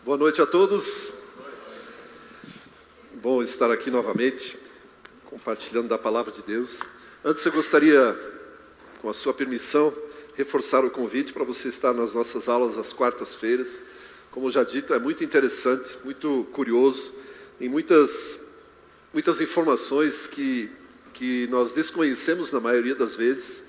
Boa noite a todos. Bom estar aqui novamente, compartilhando da palavra de Deus. Antes eu gostaria, com a sua permissão, reforçar o convite para você estar nas nossas aulas às quartas-feiras. Como já dito, é muito interessante, muito curioso, em muitas informações que nós desconhecemos na maioria das vezes,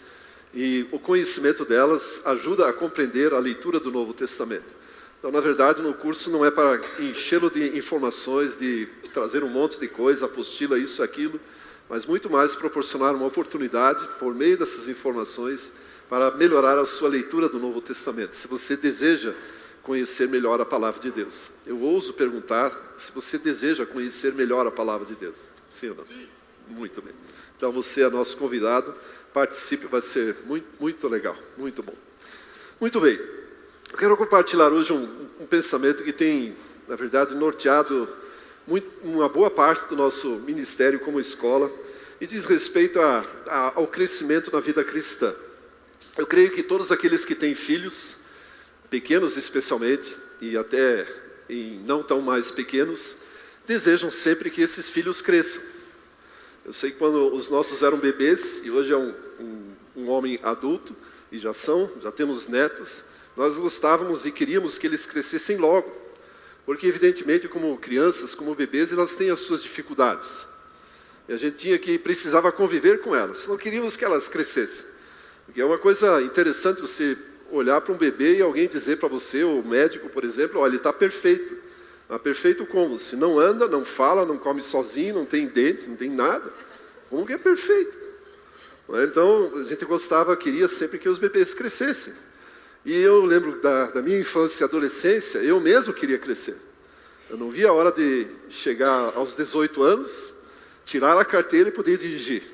e o conhecimento delas ajuda a compreender a leitura do Novo Testamento. Então, na verdade, no curso não é para enchê-lo de informações, de trazer um monte de coisa, apostila, isso e aquilo, mas muito mais proporcionar uma oportunidade, por meio dessas informações, para melhorar a sua leitura do Novo Testamento. Se você deseja conhecer melhor a palavra de Deus. Eu ouso perguntar se você deseja conhecer melhor a palavra de Deus. Sim ou não? Sim. Muito bem. Então, você é nosso convidado, participe, vai ser muito legal, muito bom. Muito bem. Eu quero compartilhar hoje um pensamento que tem, na verdade, norteado uma boa parte do nosso ministério como escola e diz respeito ao crescimento na vida cristã. Eu creio que todos aqueles que têm filhos, pequenos especialmente, e até não tão mais pequenos, desejam sempre que esses filhos cresçam. Eu sei que quando os nossos eram bebês, e hoje é um homem adulto, e já temos netos, nós gostávamos e queríamos que eles crescessem logo, porque evidentemente como crianças, como bebês, elas têm as suas dificuldades. E a gente precisava conviver com elas, não queríamos que elas crescessem. Porque é uma coisa interessante você olhar para um bebê e alguém dizer para você, o médico, por exemplo, olha, ele está perfeito. Mas perfeito como? Se não anda, não fala, não come sozinho, não tem dente, não tem nada. Como que é perfeito? Então, a gente queria sempre que os bebês crescessem. E eu lembro da minha infância e adolescência, eu mesmo queria crescer. Eu não via a hora de chegar aos 18 anos, tirar a carteira e poder dirigir.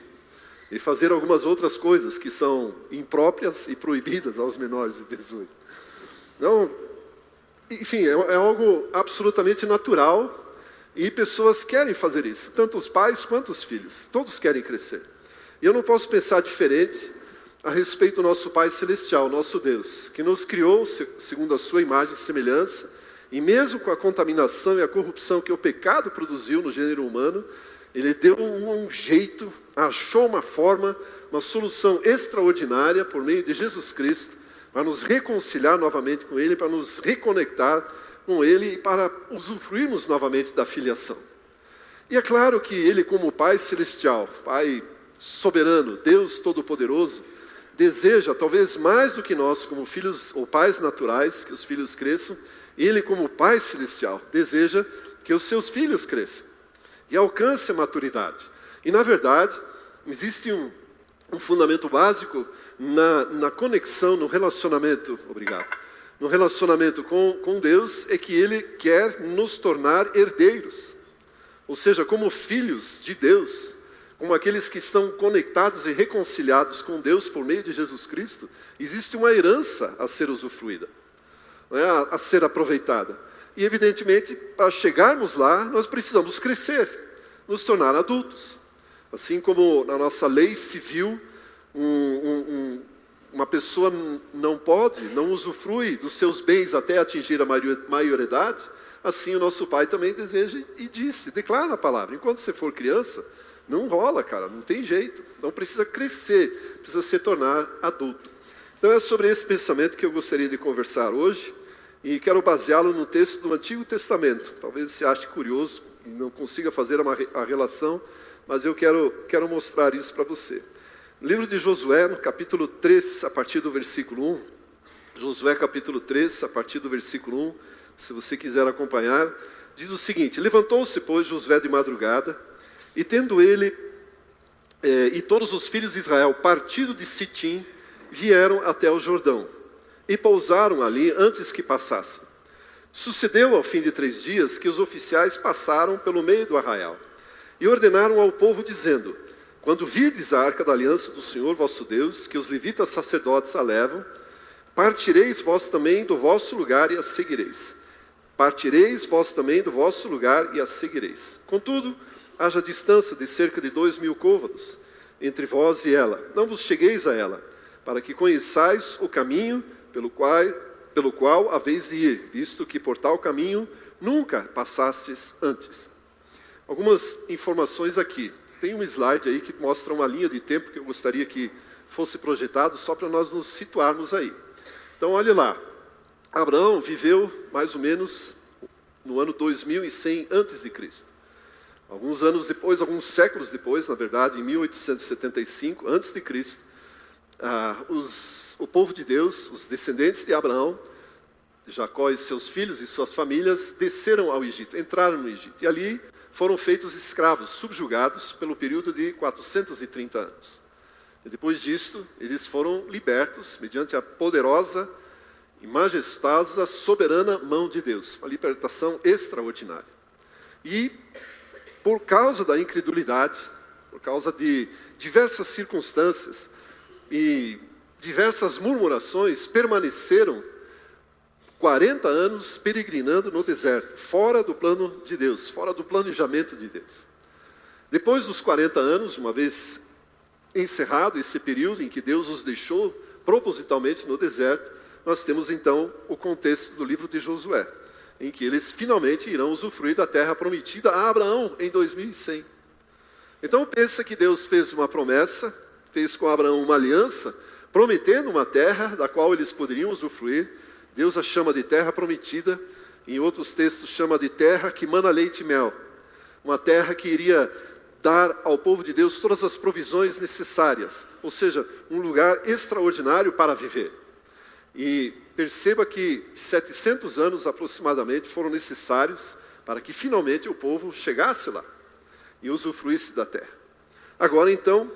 E fazer algumas outras coisas que são impróprias e proibidas aos menores de 18. Então, enfim, é algo absolutamente natural e pessoas querem fazer isso, tanto os pais quanto os filhos, todos querem crescer. E eu não posso pensar diferente a respeito do nosso Pai Celestial, nosso Deus, que nos criou segundo a sua imagem e semelhança, e mesmo com a contaminação e a corrupção que o pecado produziu no gênero humano, Ele deu um jeito, achou uma forma, uma solução extraordinária por meio de Jesus Cristo, para nos reconciliar novamente com Ele, para nos reconectar com Ele e para usufruirmos novamente da filiação. E é claro que Ele, como Pai Celestial, Pai soberano, Deus Todo-Poderoso, deseja, talvez mais do que nós, como filhos ou pais naturais, que os filhos cresçam, Ele, como Pai Celestial, deseja que os seus filhos cresçam e alcancem a maturidade. E, na verdade, existe um fundamento básico na conexão, no relacionamento, no relacionamento com Deus, é que Ele quer nos tornar herdeiros. Ou seja, como filhos de Deus, como aqueles que estão conectados e reconciliados com Deus por meio de Jesus Cristo, existe uma herança a ser usufruída, a ser aproveitada. E, evidentemente, para chegarmos lá, nós precisamos crescer, nos tornar adultos. Assim como na nossa lei civil, uma pessoa não usufrui dos seus bens até atingir a maioridade, assim o nosso Pai também deseja e declara na palavra, enquanto você for criança, não rola, cara, não tem jeito. Então precisa crescer, precisa se tornar adulto. Então é sobre esse pensamento que eu gostaria de conversar hoje, e quero baseá-lo no texto do Antigo Testamento. Talvez você ache curioso e não consiga fazer a relação, mas eu quero mostrar isso para você. No livro de Josué, no capítulo 3, a partir do versículo 1, Josué capítulo 3, a partir do versículo 1, se você quiser acompanhar, diz o seguinte: levantou-se, pois, Josué de madrugada, e tendo ele e todos os filhos de Israel partido de Sitim, vieram até o Jordão, e pousaram ali antes que passassem. Sucedeu ao fim de 3 dias que os oficiais passaram pelo meio do arraial, e ordenaram ao povo dizendo: quando virdes a arca da aliança do Senhor vosso Deus, que os levitas sacerdotes a levam, partireis vós também do vosso lugar e a seguireis. Partireis vós também do vosso lugar e a seguireis. Contudo, haja distância de cerca de 2.000 côvados entre vós e ela. Não vos chegueis a ela, para que conheçais o caminho pelo qual pelo qual haveis de ir, visto que por tal caminho nunca passastes antes. Algumas informações aqui. Tem um slide aí que mostra uma linha de tempo que eu gostaria que fosse projetado, só para nós nos situarmos aí. Então, olhe lá. Abraão viveu mais ou menos no ano 2100 a.C. Alguns anos depois, alguns séculos depois, na verdade, em 1875 a.C., o povo de Deus, os descendentes de Abraão, Jacó e seus filhos e suas famílias, desceram ao Egito, entraram no Egito. E ali foram feitos escravos, subjugados pelo período de 430 anos. E depois disto, eles foram libertos mediante a poderosa e majestosa, soberana mão de Deus. Uma libertação extraordinária. E, por causa da incredulidade, por causa de diversas circunstâncias e diversas murmurações, permaneceram 40 anos peregrinando no deserto, fora do plano de Deus, fora do planejamento de Deus. Depois dos 40 anos, uma vez encerrado esse período em que Deus os deixou propositalmente no deserto, nós temos então o contexto do livro de Josué, em que eles finalmente irão usufruir da terra prometida a Abraão em 2100. Então pensa que Deus fez uma promessa, fez com Abraão uma aliança, prometendo uma terra da qual eles poderiam usufruir. Deus a chama de terra prometida, em outros textos chama de terra que mana leite e mel. Uma terra que iria dar ao povo de Deus todas as provisões necessárias, ou seja, um lugar extraordinário para viver. E perceba que 700 anos aproximadamente foram necessários para que finalmente o povo chegasse lá e usufruísse da terra. Agora então,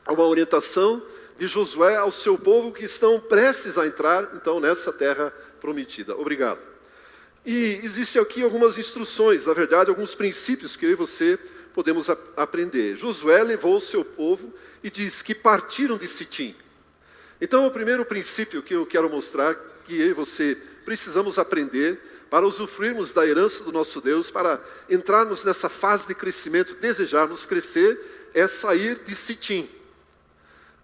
há uma orientação de Josué ao seu povo que estão prestes a entrar então nessa terra prometida. Obrigado. E existem aqui algumas instruções, na verdade alguns princípios que eu e você podemos aprender. Josué levou o seu povo e diz que partiram de Sitim. Então o primeiro princípio que eu quero mostrar, que eu e você precisamos aprender para usufruirmos da herança do nosso Deus, para entrarmos nessa fase de crescimento, desejarmos crescer, é sair de Sitim.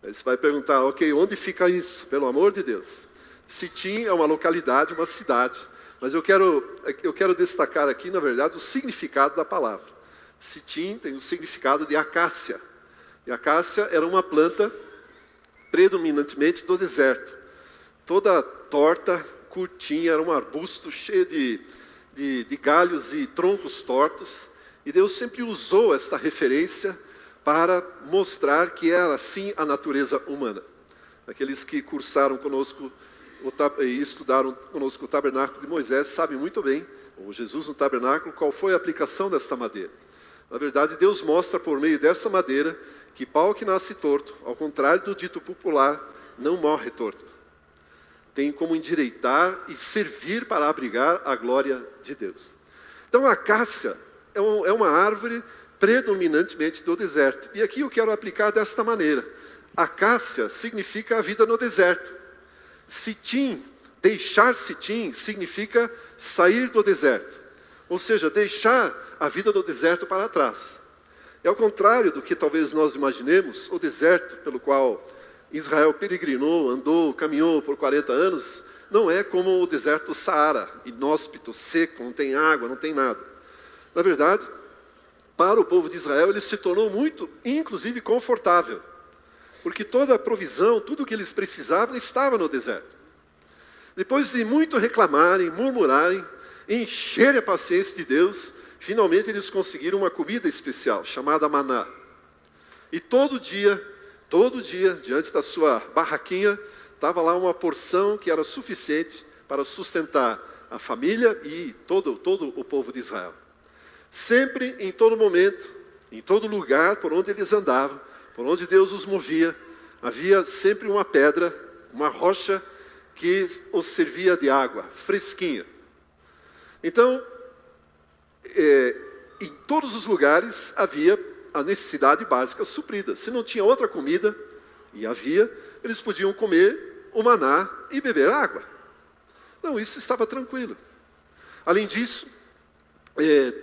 Aí você vai perguntar, ok, onde fica isso? Pelo amor de Deus. Sitim é uma localidade, uma cidade, mas eu quero destacar aqui, na verdade, o significado da palavra. Sitim tem o significado de acácia. E a acácia era uma planta predominantemente do deserto. Toda torta, curtinha, era um arbusto cheio de galhos e troncos tortos. E Deus sempre usou esta referência para mostrar que era assim a natureza humana. Aqueles que cursaram conosco e estudaram conosco o tabernáculo de Moisés sabem muito bem, ou Jesus no tabernáculo, qual foi a aplicação desta madeira. Na verdade, Deus mostra por meio dessa madeira que pau que nasce torto, ao contrário do dito popular, não morre torto. Tem como endireitar e servir para abrigar a glória de Deus. Então a acácia é uma árvore predominantemente do deserto. E aqui eu quero aplicar desta maneira. Acácia significa a vida no deserto. Sitim, deixar Sitim, significa sair do deserto. Ou seja, deixar a vida do deserto para trás. É ao contrário do que talvez nós imaginemos, o deserto pelo qual Israel peregrinou, andou, caminhou por 40 anos, não é como o deserto do Saara, inóspito, seco, não tem água, não tem nada. Na verdade, para o povo de Israel, ele se tornou muito, inclusive, confortável. Porque toda a provisão, tudo o que eles precisavam, estava no deserto. Depois de muito reclamarem, murmurarem, encherem a paciência de Deus, finalmente eles conseguiram uma comida especial, chamada maná. E todo dia, diante da sua barraquinha, estava lá uma porção que era suficiente para sustentar a família e todo o povo de Israel. Sempre, em todo momento, em todo lugar por onde eles andavam, por onde Deus os movia, havia sempre uma pedra, uma rocha que os servia de água, fresquinha. Então, em todos os lugares havia a necessidade básica suprida. Se não tinha outra comida, e havia, eles podiam comer o maná e beber água. Não, isso estava tranquilo. Além disso,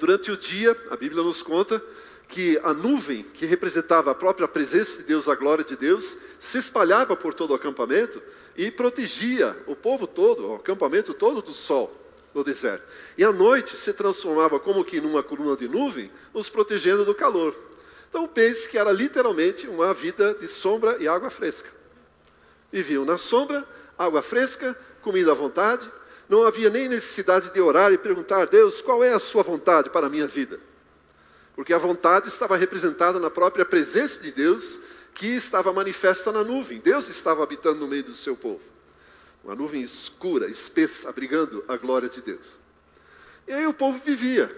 durante o dia, a Bíblia nos conta que a nuvem, que representava a própria presença de Deus, a glória de Deus, se espalhava por todo o acampamento e protegia o povo todo, o acampamento todo do sol no deserto. E à noite se transformava como que numa coluna de nuvem, os protegendo do calor. Então pense que era literalmente uma vida de sombra e água fresca. Viviam na sombra, água fresca, comida à vontade. Não havia nem necessidade de orar e perguntar a Deus qual é a sua vontade para a minha vida. Porque a vontade estava representada na própria presença de Deus, que estava manifesta na nuvem. Deus estava habitando no meio do seu povo. Uma nuvem escura, espessa, abrigando a glória de Deus. E aí o povo vivia.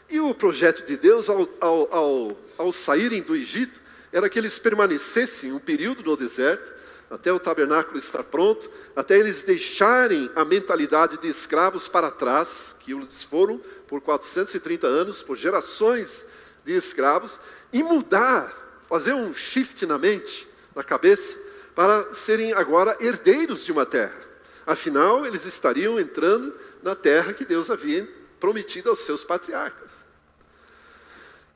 E o projeto de Deus, ao saírem do Egito, era que eles permanecessem um período no deserto, até o tabernáculo estar pronto, até eles deixarem a mentalidade de escravos para trás, que eles foram por 430 anos, por gerações de escravos, e mudar, fazer um shift na mente, na cabeça, para serem agora herdeiros de uma terra. Afinal, eles estariam entrando na terra que Deus havia prometido aos seus patriarcas.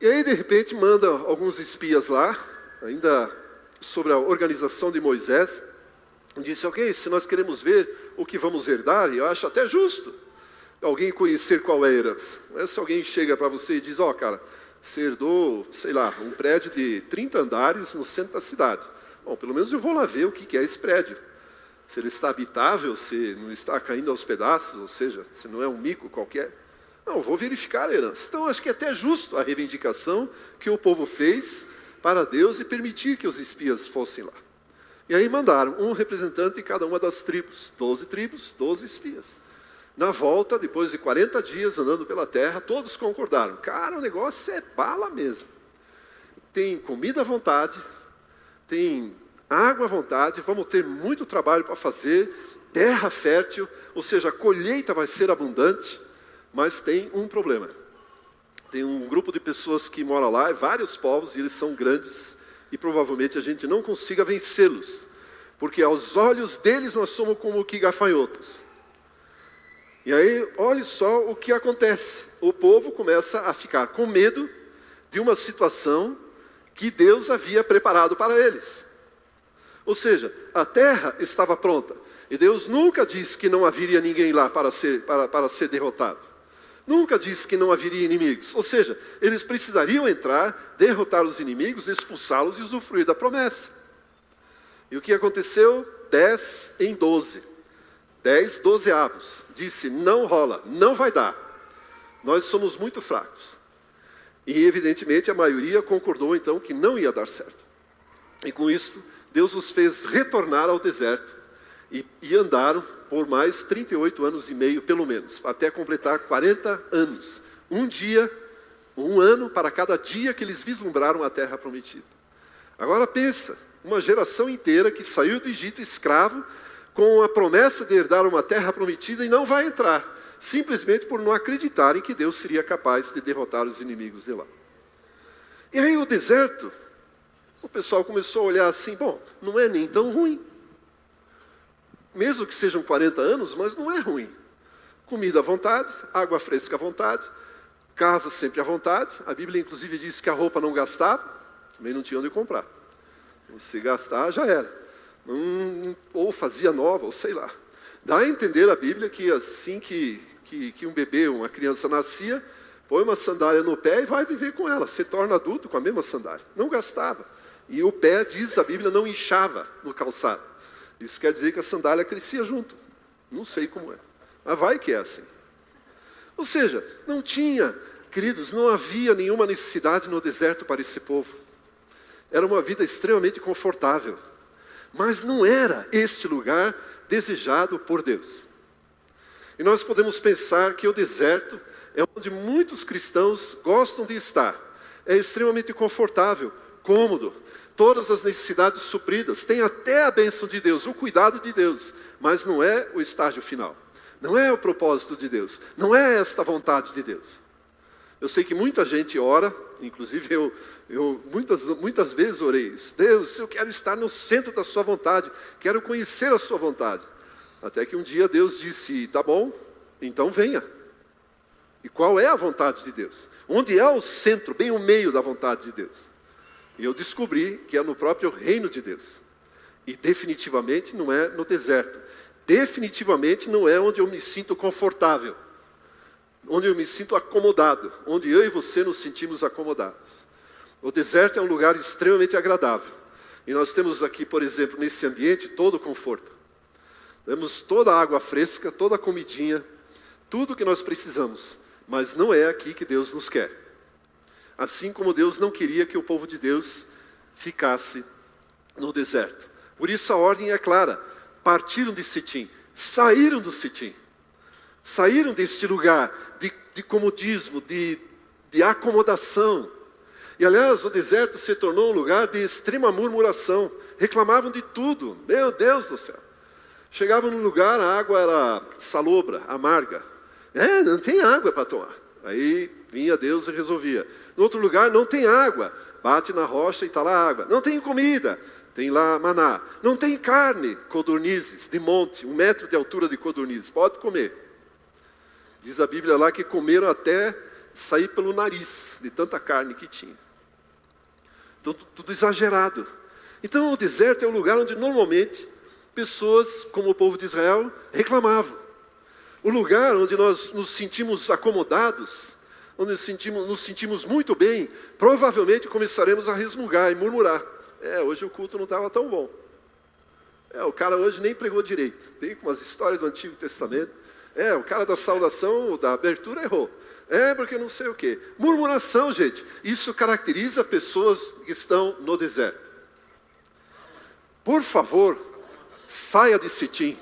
E aí, de repente, manda alguns espias lá, ainda sobre a organização de Moisés, e disse, ok, se nós queremos ver o que vamos herdar, eu acho até justo alguém conhecer qual é a herança. Não é se alguém chega para você e diz, ó, cara, você herdou, sei lá, um prédio de 30 andares no centro da cidade. Bom, pelo menos eu vou lá ver o que é esse prédio. Se ele está habitável, se não está caindo aos pedaços, ou seja, se não é um mico qualquer. Não, vou verificar a herança. Então, acho que é até justo a reivindicação que o povo fez para Deus e permitir que os espias fossem lá. E aí mandaram um representante de cada uma das tribos. 12 tribos, 12 espias. Na volta, depois de 40 dias andando pela terra, todos concordaram. Cara, o negócio é bala mesmo. Tem comida à vontade, tem água à vontade, vamos ter muito trabalho para fazer, terra fértil, ou seja, a colheita vai ser abundante, mas tem um problema. Tem um grupo de pessoas que mora lá, vários povos, e eles são grandes, e provavelmente a gente não consiga vencê-los, porque aos olhos deles nós somos como que gafanhotos. E aí, olhe só o que acontece. O povo começa a ficar com medo de uma situação que Deus havia preparado para eles. Ou seja, a terra estava pronta. E Deus nunca disse que não haveria ninguém lá para ser derrotado. Nunca disse que não haveria inimigos. Ou seja, eles precisariam entrar, derrotar os inimigos, expulsá-los e usufruir da promessa. E o que aconteceu? 10 em 12. 10 dozeavos. Disse, não rola, não vai dar. Nós somos muito fracos. E evidentemente a maioria concordou então que não ia dar certo. E com isso, Deus os fez retornar ao deserto. E andaram por mais 38 anos e meio, pelo menos, até completar 40 anos. Um dia, um ano para cada dia que eles vislumbraram a terra prometida. Agora pensa, uma geração inteira que saiu do Egito escravo, com a promessa de herdar uma terra prometida e não vai entrar, simplesmente por não acreditarem que Deus seria capaz de derrotar os inimigos de lá. E aí o deserto, o pessoal começou a olhar assim, bom, não é nem tão ruim. Mesmo que sejam 40 anos, mas não é ruim. Comida à vontade, água fresca à vontade, casa sempre à vontade. A Bíblia inclusive diz que a roupa não gastava, também não tinha onde comprar. Se gastar, já era. Ou fazia nova, ou sei lá. Dá a entender a Bíblia que assim que um bebê, uma criança nascia, põe uma sandália no pé e vai viver com ela. Se torna adulto com a mesma sandália. Não gastava. E o pé, diz a Bíblia, não inchava no calçado. Isso quer dizer que a sandália crescia junto. Não sei como é. Mas vai que é assim. Ou seja, não tinha, queridos, não havia nenhuma necessidade no deserto para esse povo. Era uma vida extremamente confortável. Mas não era este lugar desejado por Deus. E nós podemos pensar que o deserto é onde muitos cristãos gostam de estar. É extremamente confortável, cômodo, todas as necessidades supridas, tem até a bênção de Deus, o cuidado de Deus, mas não é o estágio final. Não é o propósito de Deus, não é esta vontade de Deus. Eu sei que muita gente ora, inclusive eu muitas vezes orei isso. Deus, eu quero estar no centro da sua vontade, quero conhecer a sua vontade. Até que um dia Deus disse, tá bom, então venha. E qual é a vontade de Deus? Onde é o centro, bem o meio da vontade de Deus? E eu descobri que é no próprio reino de Deus. E definitivamente não é no deserto. Definitivamente não é onde eu me sinto confortável. Onde eu me sinto acomodado. Onde eu e você nos sentimos acomodados. O deserto é um lugar extremamente agradável. E nós temos aqui, por exemplo, nesse ambiente, todo o conforto. Temos toda a água fresca, toda a comidinha, tudo o que nós precisamos. Mas não é aqui que Deus nos quer. Assim como Deus não queria que o povo de Deus ficasse no deserto. Por isso a ordem é clara. Partiram de Sitim, saíram do Sitim. Saíram deste lugar de comodismo, de acomodação. E aliás, o deserto se tornou um lugar de extrema murmuração. Reclamavam de tudo. Meu Deus do céu. Chegavam num lugar, a água era salobra, amarga. Não tem água para tomar. Aí vinha Deus e resolvia. No outro lugar, não tem água. Bate na rocha e está lá a água. Não tem comida. Tem lá maná. Não tem carne, codornizes de monte, 1 metro de altura de codornizes. Pode comer. Diz a Bíblia lá que comeram até sair pelo nariz, de tanta carne que tinha. Então, tudo exagerado. Então, o deserto é o lugar onde normalmente pessoas, como o povo de Israel, reclamavam. O lugar onde nós nos sentimos acomodados, onde nos sentimos muito bem, provavelmente começaremos a resmungar e murmurar. Hoje o culto não estava tão bom. O cara hoje nem pregou direito. Veio com umas histórias do Antigo Testamento. O cara da saudação, da abertura errou. Porque não sei o quê. Murmuração, gente. Isso caracteriza pessoas que estão no deserto. Por favor, saia de Sitim.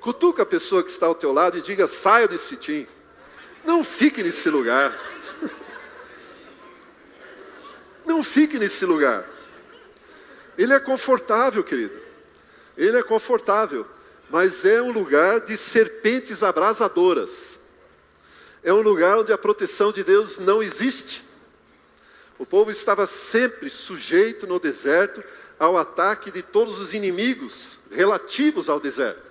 Cutuca a pessoa que está ao teu lado e diga, saia de Sitim. Não fique nesse lugar. Não fique nesse lugar. Ele é confortável, querido. Ele é confortável. Mas é um lugar de serpentes abrasadoras. É um lugar onde a proteção de Deus não existe. O povo estava sempre sujeito no deserto ao ataque de todos os inimigos relativos ao deserto.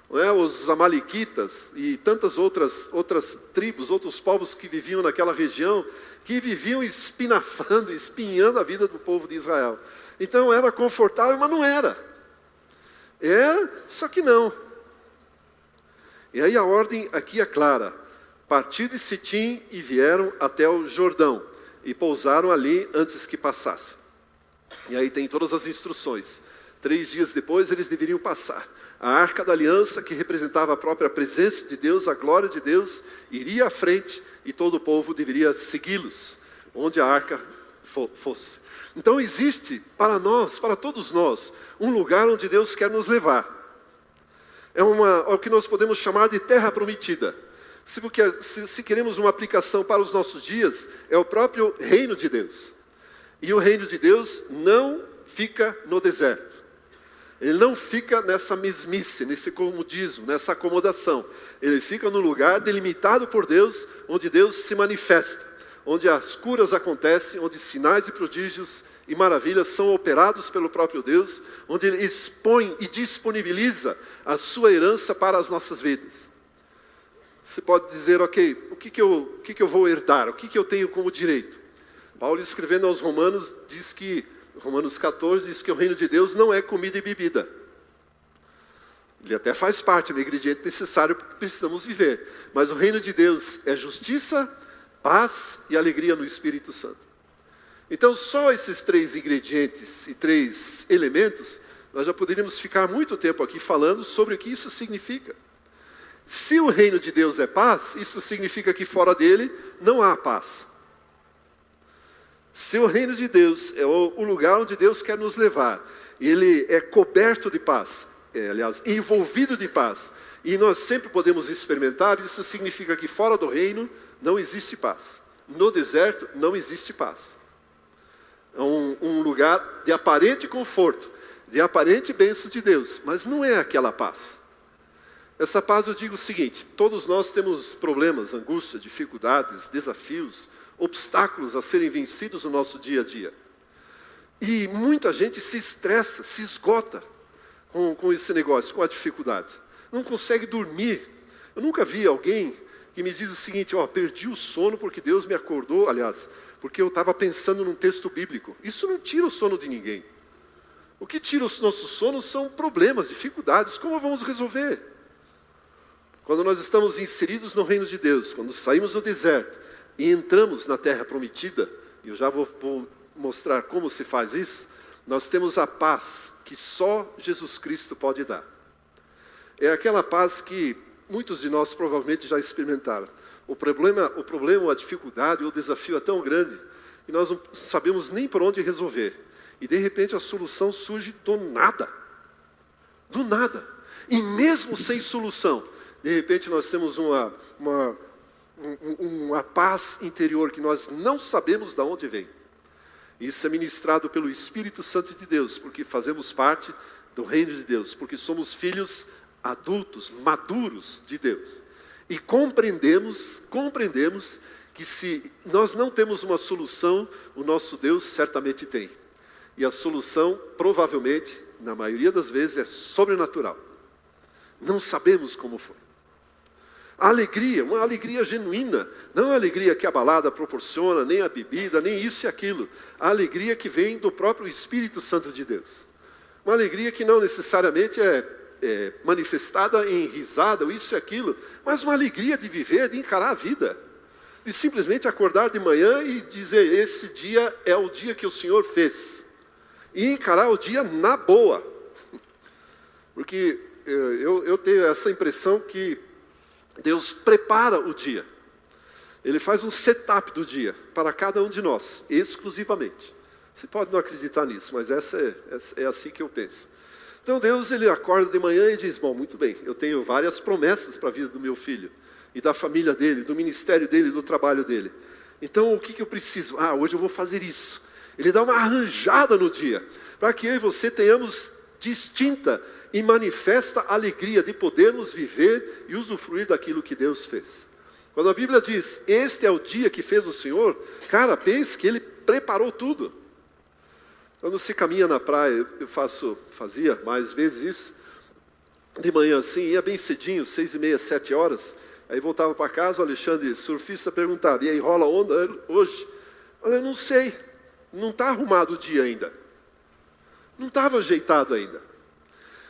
Os amalequitas e tantas outras tribos, outros povos que viviam naquela região, que viviam espinafrando, espinhando a vida do povo de Israel. Então era confortável, mas não era. Era, só que não. E aí a ordem aqui é clara. Partiram de Sitim e vieram até o Jordão. E pousaram ali antes que passassem. E aí tem todas as instruções. 3 dias depois eles deveriam passar. A arca da aliança, que representava a própria presença de Deus, a glória de Deus, iria à frente e todo o povo deveria segui-los, onde a arca fosse. Então existe para nós, para todos nós, um lugar onde Deus quer nos levar. É o que nós podemos chamar de terra prometida. Se queremos uma aplicação para os nossos dias, é o próprio reino de Deus. E o reino de Deus não fica no deserto. Ele não fica nessa mesmice, nesse comodismo, nessa acomodação. Ele fica num lugar delimitado por Deus, onde Deus se manifesta, onde as curas acontecem, onde sinais e prodígios e maravilhas são operados pelo próprio Deus, onde Ele expõe e disponibiliza a sua herança para as nossas vidas. Você pode dizer, ok, o que eu vou herdar? O que eu tenho como direito? Paulo, escrevendo aos Romanos, Romanos 14, diz que o reino de Deus não é comida e bebida. Ele até faz parte do ingrediente necessário que precisamos viver. Mas o reino de Deus é justiça, paz e alegria no Espírito Santo. Então, só esses 3 ingredientes e 3 elementos, nós já poderíamos ficar muito tempo aqui falando sobre o que isso significa. Se o reino de Deus é paz, isso significa que fora dele não há paz. Se o reino de Deus é o lugar onde Deus quer nos levar, ele é coberto de paz, aliás, envolvido de paz, e nós sempre podemos experimentar, isso significa que fora do reino não existe paz. No deserto não existe paz. É um lugar de aparente conforto, de aparente bênção de Deus, mas não é aquela paz. Essa paz, eu digo o seguinte, todos nós temos problemas, angústias, dificuldades, desafios, obstáculos a serem vencidos no nosso dia a dia. E muita gente se estressa, se esgota com esse negócio, com a dificuldade. Não consegue dormir. Eu nunca vi alguém que me diz o seguinte: perdi o sono porque Deus me acordou, aliás, porque eu estava pensando num texto bíblico. Isso não tira o sono de ninguém. O que tira os nossos sonos são problemas, dificuldades. Como vamos resolver? Quando nós estamos inseridos no reino de Deus, quando saímos do deserto e entramos na terra prometida, e eu já vou mostrar como se faz isso, nós temos a paz que só Jesus Cristo pode dar. É aquela paz que muitos de nós provavelmente já experimentaram. O problema, a dificuldade, o desafio é tão grande que nós não sabemos nem por onde resolver. E de repente a solução surge do nada. Do nada. E mesmo sem solução, de repente nós temos uma paz interior que nós não sabemos de onde vem. Isso é ministrado pelo Espírito Santo de Deus, porque fazemos parte do reino de Deus, porque somos filhos adultos, maduros de Deus. E compreendemos que se nós não temos uma solução, o nosso Deus certamente tem. E a solução, provavelmente, na maioria das vezes, é sobrenatural. Não sabemos como foi. A alegria, uma alegria genuína, não a alegria que a balada proporciona, nem a bebida, nem isso e aquilo. A alegria que vem do próprio Espírito Santo de Deus. Uma alegria que não necessariamente é manifestada em risada, ou isso e aquilo, mas uma alegria de viver, de encarar a vida. De simplesmente acordar de manhã e dizer: esse dia é o dia que o Senhor fez. E encarar o dia na boa. Porque eu tenho essa impressão que Deus prepara o dia. Ele faz um setup do dia para cada um de nós, exclusivamente. Você pode não acreditar nisso, mas é assim que eu penso. Então Deus, ele acorda de manhã e diz: bom, muito bem, eu tenho várias promessas para a vida do meu filho, e da família dele, do ministério dele, do trabalho dele. Então o que eu preciso? Hoje eu vou fazer isso. Ele dá uma arranjada no dia, para que eu e você tenhamos distinta e manifesta alegria de podermos viver e usufruir daquilo que Deus fez. Quando a Bíblia diz: este é o dia que fez o Senhor, cara, pense que Ele preparou tudo. Quando se caminha na praia, fazia mais vezes isso, de manhã assim, ia bem cedinho, 6h30, 7 horas, aí voltava para casa, o Alexandre, surfista, perguntava: e aí, rola onda hoje? Eu não sei. Não está arrumado o dia ainda. Não estava ajeitado ainda.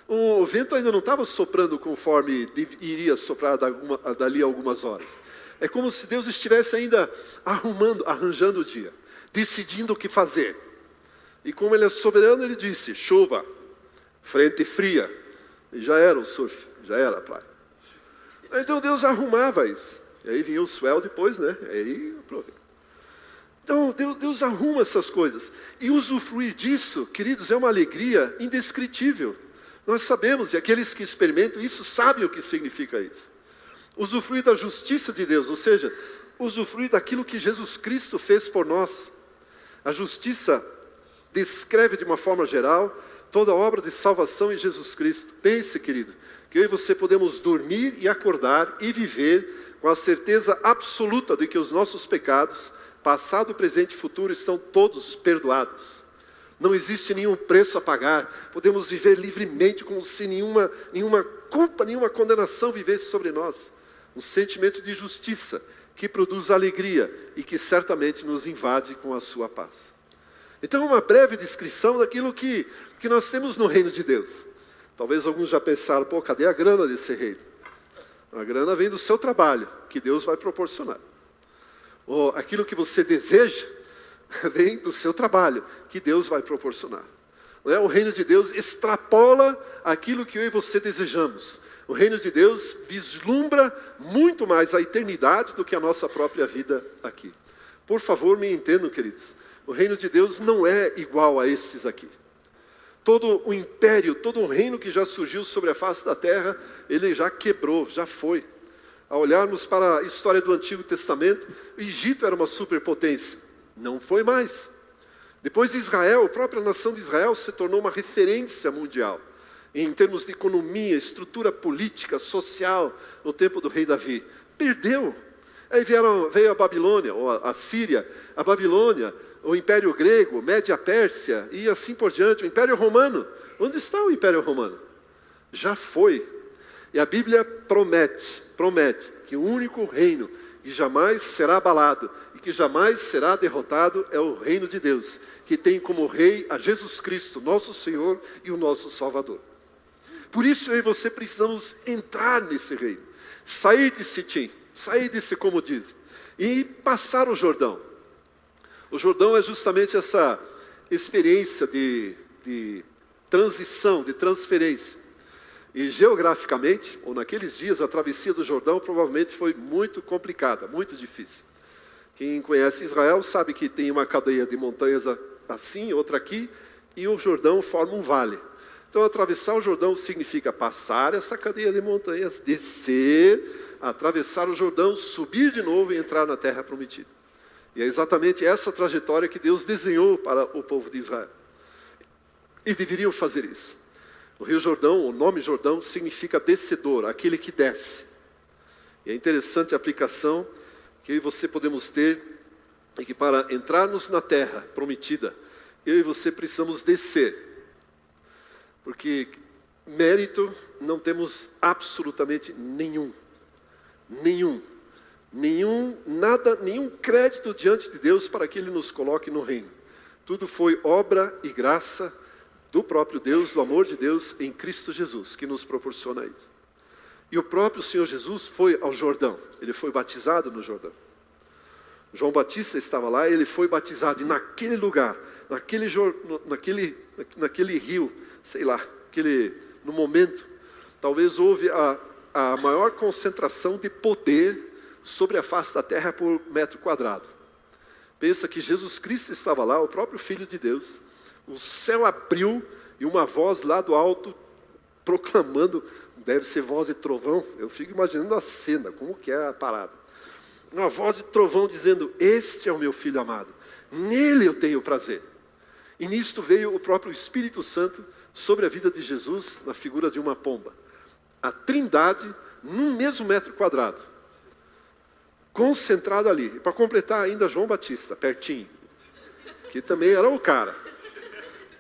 O vento ainda não estava soprando conforme iria soprar dali a algumas horas. É como se Deus estivesse ainda arranjando o dia, decidindo o que fazer. E como Ele é soberano, Ele disse: chuva, frente fria. E já era o surf, já era a praia. Então Deus arrumava isso. E aí vinha o swell depois, né? Aí aproveita. Então, Deus arruma essas coisas. E usufruir disso, queridos, é uma alegria indescritível. Nós sabemos, e aqueles que experimentam isso sabem o que significa isso. Usufruir da justiça de Deus, ou seja, usufruir daquilo que Jesus Cristo fez por nós. A justiça descreve de uma forma geral toda a obra de salvação em Jesus Cristo. Pense, querido, que eu e você podemos dormir e acordar e viver com a certeza absoluta de que os nossos pecados, passado, presente e futuro, estão todos perdoados. Não existe nenhum preço a pagar. Podemos viver livremente, como se nenhuma culpa, nenhuma condenação vivesse sobre nós. Um sentimento de justiça que produz alegria e que certamente nos invade com a sua paz. Então, uma breve descrição daquilo que nós temos no reino de Deus. Talvez alguns já pensaram: cadê a grana desse reino? A grana vem do seu trabalho, que Deus vai proporcionar. Ou aquilo que você deseja vem do seu trabalho, que Deus vai proporcionar. O reino de Deus extrapola aquilo que eu e você desejamos. O reino de Deus vislumbra muito mais a eternidade do que a nossa própria vida aqui. Por favor, me entendam, queridos. O reino de Deus não é igual a esses aqui. Todo o império, todo o reino que já surgiu sobre a face da terra, ele já quebrou, já foi. Ao olharmos para a história do Antigo Testamento, o Egito era uma superpotência. Não foi mais. Depois de Israel, a própria nação de Israel se tornou uma referência mundial. Em termos de economia, estrutura política, social, no tempo do rei Davi. Perdeu. Aí veio a Babilônia, ou a Síria, a Babilônia, o Império Grego, Média Pérsia, e assim por diante. O Império Romano. Onde está o Império Romano? Já foi. E a Bíblia promete que o único reino que jamais será abalado e que jamais será derrotado é o reino de Deus, que tem como rei a Jesus Cristo, nosso Senhor e o nosso Salvador. Por isso eu e você precisamos entrar nesse reino, sair de Sitim, sair desse comodismo e passar o Jordão. O Jordão é justamente essa experiência de transição, de transferência. E geograficamente, ou naqueles dias, a travessia do Jordão provavelmente foi muito complicada, muito difícil. Quem conhece Israel sabe que tem uma cadeia de montanhas assim, outra aqui, e o Jordão forma um vale. Então, atravessar o Jordão significa passar essa cadeia de montanhas, descer, atravessar o Jordão, subir de novo e entrar na terra prometida. E é exatamente essa trajetória que Deus desenhou para o povo de Israel. E deveriam fazer isso. O Rio Jordão, o nome Jordão, significa descedor, aquele que desce. E é interessante a aplicação que eu e você podemos ter, é que para entrarmos na terra prometida, eu e você precisamos descer. Porque mérito não temos absolutamente nenhum. Nada, nenhum crédito diante de Deus para que Ele nos coloque no reino. Tudo foi obra e graça do próprio Deus, do amor de Deus em Cristo Jesus, que nos proporciona isso. E o próprio Senhor Jesus foi ao Jordão, Ele foi batizado no Jordão. João Batista estava lá, ele foi batizado, e naquele lugar, naquele rio, sei lá, no momento, talvez houve a maior concentração de poder sobre a face da terra por metro quadrado. Pensa que Jesus Cristo estava lá, o próprio Filho de Deus, o céu abriu e uma voz lá do alto proclamando, deve ser voz de trovão, eu fico imaginando a cena, como que é a parada. Uma voz de trovão dizendo, este é o meu Filho amado, nele eu tenho prazer. E nisto veio o próprio Espírito Santo sobre a vida de Jesus na figura de uma pomba. A Trindade num mesmo metro quadrado, concentrado ali. E para completar ainda João Batista, pertinho, que também era o cara.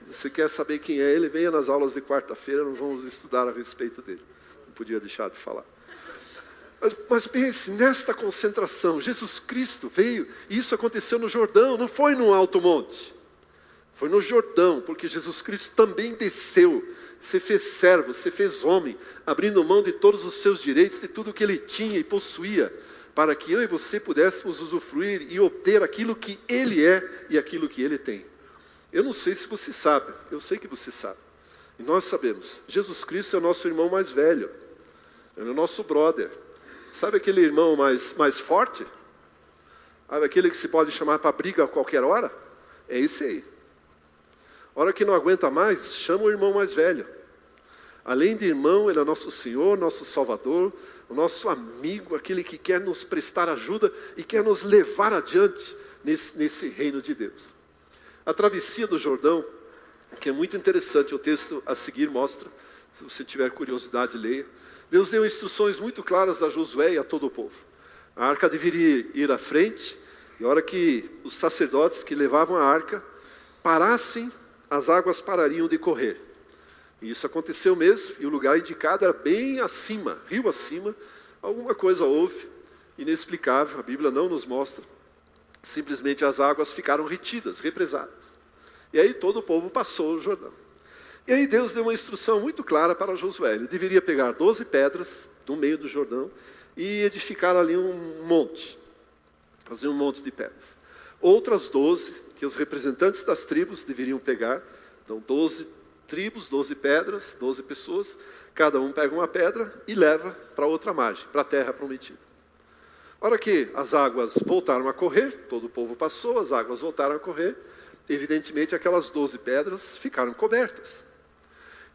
Se quer saber quem é ele, venha nas aulas de quarta-feira, nós vamos estudar a respeito dele. Não podia deixar de falar. Mas pense, nesta concentração, Jesus Cristo veio, e isso aconteceu no Jordão, não foi no alto monte. Foi no Jordão, porque Jesus Cristo também desceu, se fez servo, se fez homem, abrindo mão de todos os seus direitos, de tudo que ele tinha e possuía, para que eu e você pudéssemos usufruir e obter aquilo que ele é e aquilo que ele tem. Eu não sei se você sabe, eu sei que você sabe. E nós sabemos, Jesus Cristo é o nosso irmão mais velho, é o nosso brother. Sabe aquele irmão mais forte? Sabe aquele que se pode chamar para briga a qualquer hora? É esse aí. A hora que não aguenta mais, chama o irmão mais velho. Além de irmão, ele é nosso Senhor, nosso Salvador, o nosso amigo, aquele que quer nos prestar ajuda e quer nos levar adiante nesse reino de Deus. A travessia do Jordão, que é muito interessante, o texto a seguir mostra, se você tiver curiosidade, leia. Deus deu instruções muito claras a Josué e a todo o povo. A arca deveria ir à frente, e a hora que os sacerdotes que levavam a arca parassem, as águas parariam de correr. E isso aconteceu mesmo, e o lugar indicado era bem acima, rio acima. Alguma coisa houve, inexplicável, a Bíblia não nos mostra. Simplesmente as águas ficaram retidas, represadas. E aí todo o povo passou o Jordão. E aí Deus deu uma instrução muito clara para Josué. Ele deveria pegar 12 pedras no meio do Jordão e edificar ali um monte. Fazer um monte de pedras. Outras 12, que os representantes das tribos deveriam pegar. Então 12 tribos, 12 pedras, 12 pessoas. Cada um pega uma pedra e leva para outra margem, para a terra prometida. A hora que as águas voltaram a correr, todo o povo passou, as águas voltaram a correr, evidentemente aquelas 12 pedras ficaram cobertas.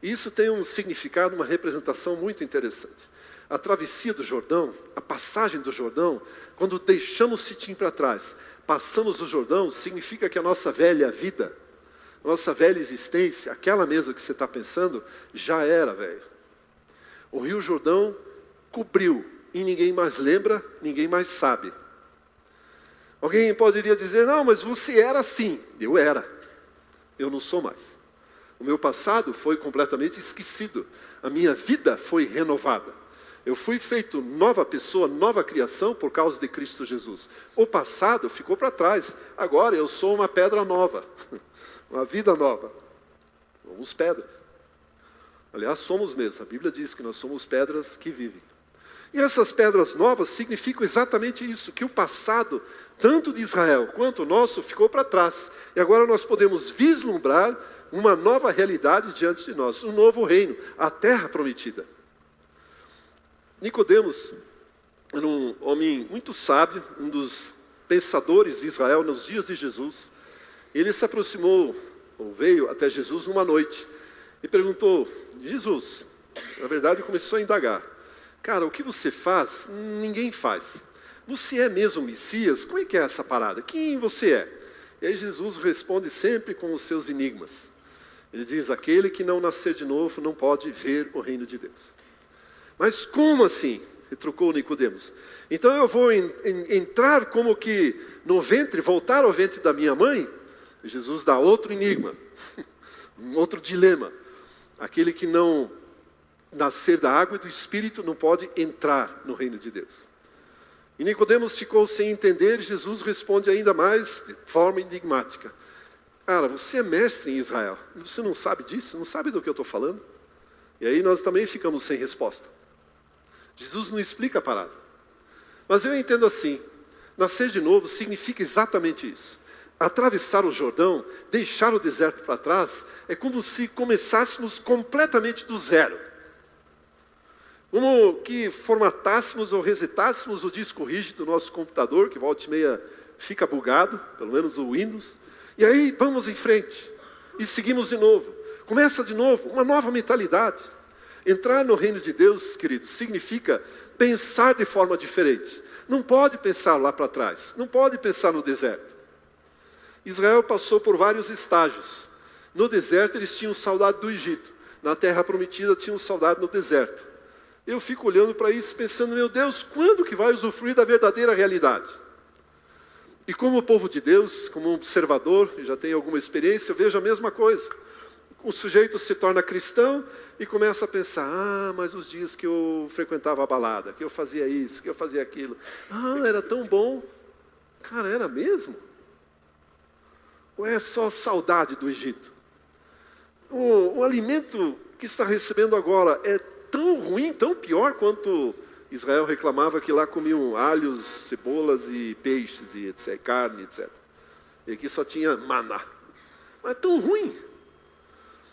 E isso tem um significado, uma representação muito interessante. A travessia do Jordão, a passagem do Jordão, quando deixamos Sitim para trás, passamos o Jordão, significa que a nossa velha vida, a nossa velha existência, aquela mesma que você está pensando, já era, velho. O Rio Jordão cobriu, e ninguém mais lembra, ninguém mais sabe. Alguém poderia dizer, não, mas você era assim. Eu era. Eu não sou mais. O meu passado foi completamente esquecido. A minha vida foi renovada. Eu fui feito nova pessoa, nova criação por causa de Cristo Jesus. O passado ficou para trás. Agora eu sou uma pedra nova, uma vida nova. Somos pedras. Aliás, somos mesmo. A Bíblia diz que nós somos pedras que vivem. E essas pedras novas significam exatamente isso, que o passado, tanto de Israel quanto o nosso, ficou para trás. E agora nós podemos vislumbrar uma nova realidade diante de nós, um novo reino, a terra prometida. Nicodemos era um homem muito sábio, um dos pensadores de Israel nos dias de Jesus. Ele se aproximou, ou veio até Jesus numa noite, e perguntou: Jesus, na verdade começou a indagar: cara, o que você faz, ninguém faz. Você é mesmo Messias? Como é que é essa parada? Quem você é? E aí Jesus responde sempre com os seus enigmas. Ele diz: aquele que não nascer de novo não pode ver o reino de Deus. Mas como assim? Retrucou Nicodemos. Então eu vou entrar como que no ventre, voltar ao ventre da minha mãe? E Jesus dá outro enigma, um outro dilema. Aquele que não nascer da água e do Espírito não pode entrar no reino de Deus. E Nicodemos ficou sem entender, e Jesus responde ainda mais de forma enigmática. Cara, você é mestre em Israel, você não sabe disso? Não sabe do que eu estou falando? E aí nós também ficamos sem resposta. Jesus não explica a parada. Mas eu entendo assim, nascer de novo significa exatamente isso. Atravessar o Jordão, deixar o deserto para trás, é como se começássemos completamente do zero. Como que formatássemos ou resetássemos o disco rígido do nosso computador, que volta e meia fica bugado, pelo menos o Windows, e aí vamos em frente, e seguimos de novo. Começa de novo, uma nova mentalidade. Entrar no reino de Deus, queridos, significa pensar de forma diferente. Não pode pensar lá para trás, não pode pensar no deserto. Israel passou por vários estágios. No deserto eles tinham saudade do Egito, na terra prometida tinham saudade no deserto. Eu fico olhando para isso pensando, meu Deus, quando que vai usufruir da verdadeira realidade? E como povo de Deus, como um observador, e já tenho alguma experiência, eu vejo a mesma coisa. O sujeito se torna cristão e começa a pensar, mas os dias que eu frequentava a balada, que eu fazia isso, que eu fazia aquilo, era tão bom. Cara, era mesmo? Ou é só saudade do Egito? O alimento que está recebendo agora é tão ruim, tão pior quanto Israel reclamava que lá comiam alhos, cebolas e peixes, e etc, carne, etc. E aqui só tinha maná. Mas é tão ruim.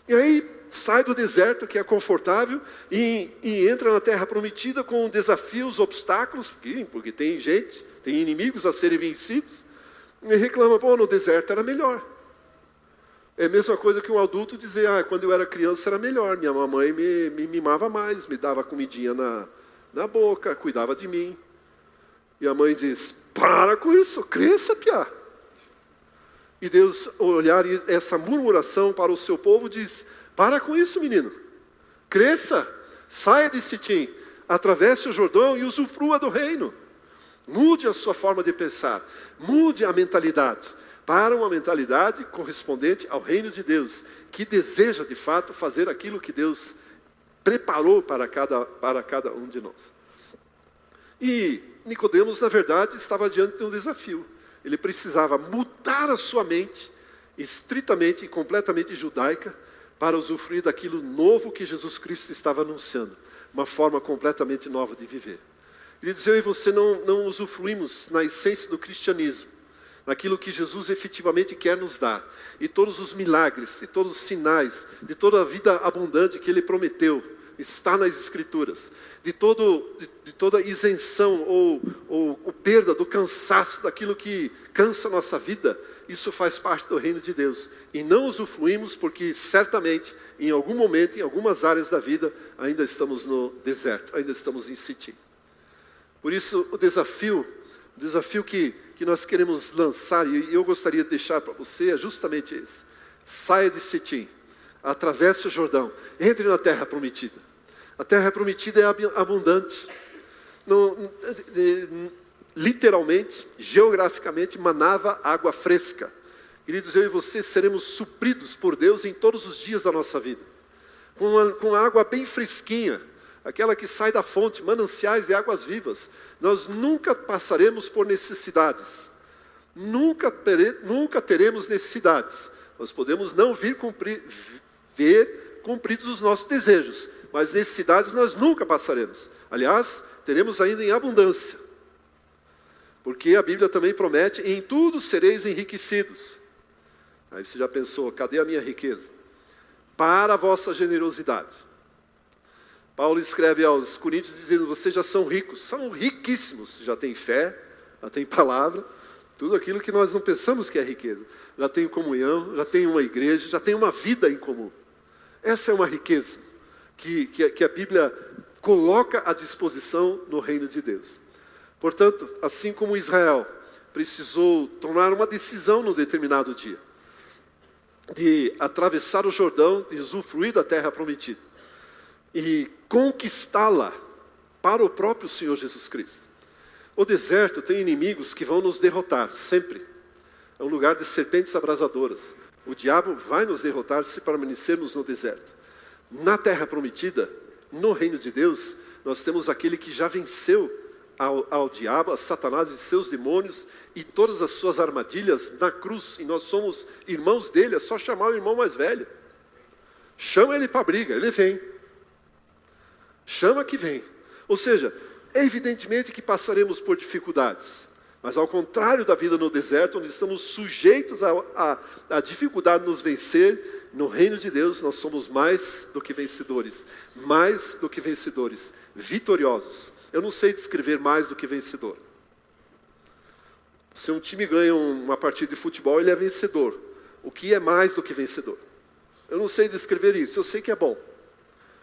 E aí sai do deserto, que é confortável, e entra na terra prometida com desafios, obstáculos, porque tem gente, tem inimigos a serem vencidos, e reclama, no deserto era melhor. É a mesma coisa que um adulto dizer, quando eu era criança era melhor, minha mamãe me mimava mais, me dava comidinha na boca, cuidava de mim. E a mãe diz, para com isso, cresça, piá. E Deus, olhar essa murmuração para o seu povo, diz, para com isso, menino. Cresça, saia de Sitim, atravesse o Jordão e usufrua do reino. Mude a sua forma de pensar, mude a mentalidade, para uma mentalidade correspondente ao reino de Deus, que deseja de fato fazer aquilo que Deus preparou para cada um de nós. E Nicodemos, na verdade, estava diante de um desafio. Ele precisava mudar a sua mente, estritamente e completamente judaica, para usufruir daquilo novo que Jesus Cristo estava anunciando. Uma forma completamente nova de viver. Ele diz, eu e você não usufruímos na essência do cristianismo, naquilo que Jesus efetivamente quer nos dar. E todos os milagres, e todos os sinais, de toda a vida abundante que Ele prometeu, está nas Escrituras. De toda isenção ou perda do cansaço, daquilo que cansa a nossa vida, isso faz parte do reino de Deus. E não usufruímos porque certamente, em algum momento, em algumas áreas da vida, ainda estamos no deserto, ainda estamos em Sitim. Por isso, o desafio que nós queremos lançar, e eu gostaria de deixar para você, é justamente esse. Saia de Sitim, atravesse o Jordão, entre na terra prometida. A terra prometida é abundante. Literalmente, geograficamente, manava água fresca. Queridos, eu e você seremos supridos por Deus em todos os dias da nossa vida. Com água bem fresquinha. aquela que sai da fonte, mananciais de águas vivas. Nós nunca passaremos por necessidades, nunca teremos necessidades. Nós podemos não ver cumpridos os nossos desejos, mas necessidades nós nunca passaremos. Aliás, teremos ainda em abundância. Porque a Bíblia também promete, em tudo sereis enriquecidos. Aí você já pensou, cadê a minha riqueza? Para a vossa generosidade. Paulo escreve aos Coríntios dizendo, vocês já são ricos, são riquíssimos. Já tem fé, já tem palavra, tudo aquilo que nós não pensamos que é riqueza. Já tem comunhão, já tem uma igreja, já tem uma vida em comum. Essa é uma riqueza que a Bíblia coloca à disposição no reino de Deus. Portanto, assim como Israel precisou tomar uma decisão num determinado dia, de atravessar o Jordão, de usufruir da terra prometida, e conquistá-la para o próprio Senhor Jesus Cristo. O deserto tem inimigos que vão nos derrotar, sempre. É um lugar de serpentes abrasadoras. O diabo vai nos derrotar se permanecermos no deserto. Na terra prometida, no reino de Deus, nós temos aquele que já venceu ao diabo, a Satanás e seus demônios e todas as suas armadilhas na cruz. E nós somos irmãos dele, é só chamar o irmão mais velho. Chama ele para a briga, ele vem. Chama que vem. Ou seja, é evidentemente que passaremos por dificuldades. Mas ao contrário da vida no deserto, onde estamos sujeitos à dificuldade de nos vencer, no reino de Deus nós somos mais do que vencedores. Mais do que vencedores. Vitoriosos. Eu não sei descrever mais do que vencedor. Se um time ganha uma partida de futebol, ele é vencedor. O que é mais do que vencedor? Eu não sei descrever isso, eu sei que é bom.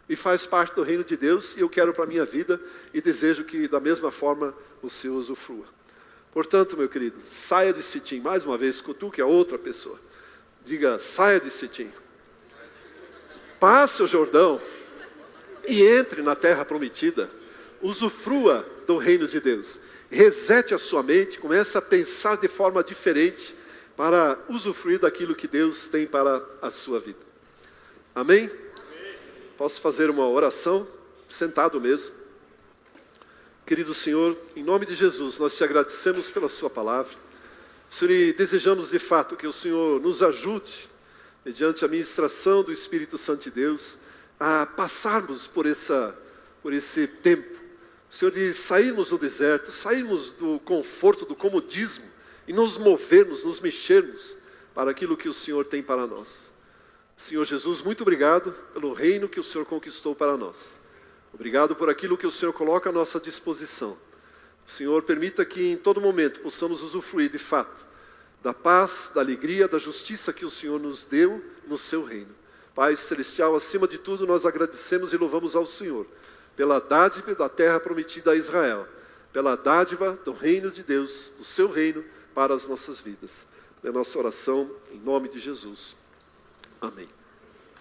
E faz parte do reino de Deus, e eu quero para a minha vida, e desejo que da mesma forma o Senhor usufrua. Portanto, meu querido, saia de Sitim. Mais uma vez, cutuque a outra pessoa. Diga, saia de Sitim. Passe o Jordão e entre na terra prometida. Usufrua do reino de Deus. Resete a sua mente, comece a pensar de forma diferente para usufruir daquilo que Deus tem para a sua vida. Amém? Posso fazer uma oração, sentado mesmo. Querido Senhor, em nome de Jesus, nós te agradecemos pela sua palavra. Senhor, e desejamos de fato que o Senhor nos ajude, mediante a ministração do Espírito Santo de Deus, a passarmos por esse tempo. Senhor, de sairmos do deserto, sairmos do conforto, do comodismo, e nos movermos, nos mexermos para aquilo que o Senhor tem para nós. Senhor Jesus, muito obrigado pelo reino que o Senhor conquistou para nós. Obrigado por aquilo que o Senhor coloca à nossa disposição. Senhor, permita que em todo momento possamos usufruir de fato da paz, da alegria, da justiça que o Senhor nos deu no seu reino. Pai Celestial, acima de tudo nós agradecemos e louvamos ao Senhor pela dádiva da terra prometida a Israel, pela dádiva do reino de Deus, do seu reino para as nossas vidas. É a nossa oração em nome de Jesus. Amém.